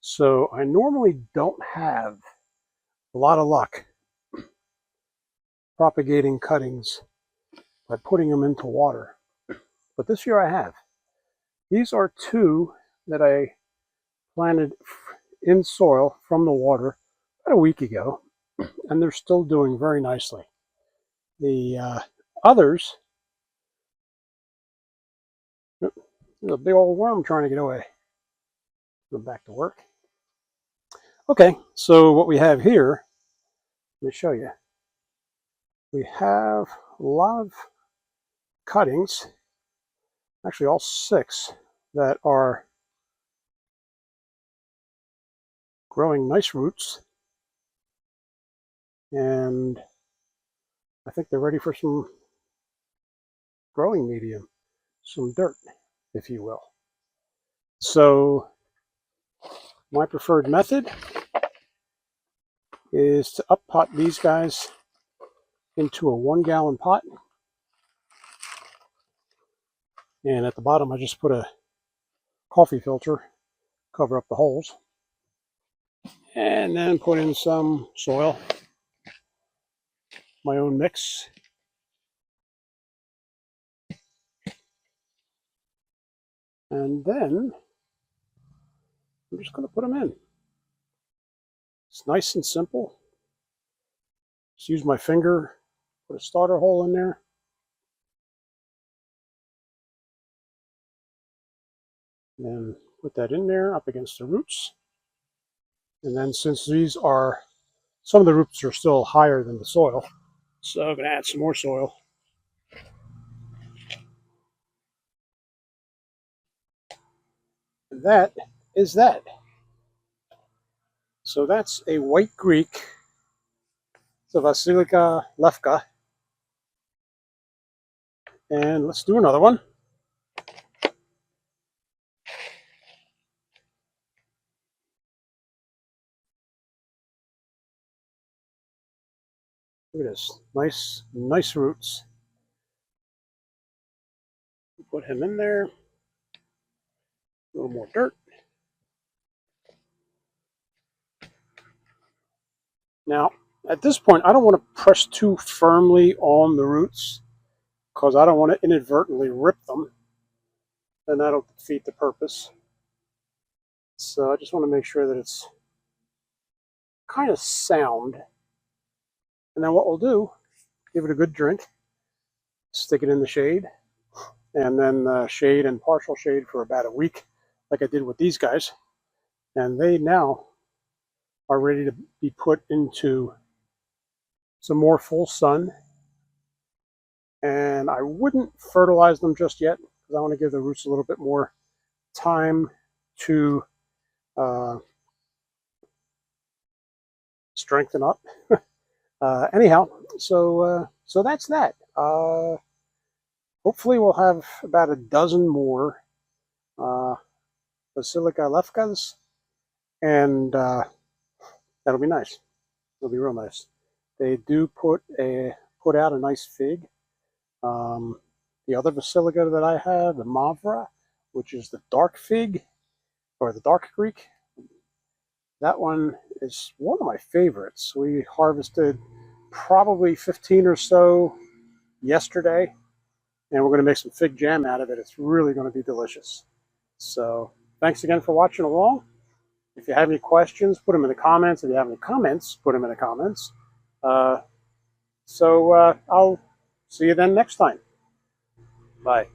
So I normally don't have a lot of luck propagating cuttings by putting them into water, but this year I have. These are two that I planted in soil from the water about a week ago, and they're still doing very nicely. The others, there's a big old worm trying to get away. Go back to work. Okay, so what we have here, let me show you. We have a lot of cuttings, actually all 6, that are growing nice roots, and I think they're ready for some growing medium, some dirt, if you will. So my preferred method is to up pot these guys into a 1-gallon pot, and at the bottom I just put a coffee filter, cover up the holes, and then put in some soil, my own mix, and then I'm just going to put them in. It's nice and simple. Just use my finger, put a starter hole in there, and then put that in there up against the roots. And then since these are, some of the roots are still higher than the soil, so I'm going to add some more soil. And that is that. So that's a white Greek, it's a Basilica lefka. And let's do another one. Look at this, nice roots. Put him in there. A little more dirt. Now, at this point, I don't want to press too firmly on the roots because I don't want to inadvertently rip them, and that'll defeat the purpose. So I just want to make sure that it's kind of sound. And then what we'll do, give it a good drink, stick it in the shade, and then shade and partial shade for about a week, like I did with these guys. And they now are ready to be put into some more full sun. And I wouldn't fertilize them just yet because I want to give the roots a little bit more time to strengthen up. Anyhow, so that's that. Hopefully we'll have about a dozen more Basilica lefkas, and that'll be nice. It'll be real nice. They do put out a nice fig. The other Basilica that I have, the Mavra, which is the dark fig, or the dark Greek, that one is one of my favorites. We harvested probably 15 or so yesterday, and we're going to make some fig jam out of it. It's really going to be delicious. So thanks again for watching along. If you have any questions, put them in the comments. If you have any comments, put them in the comments. I'll see you then next time. Bye.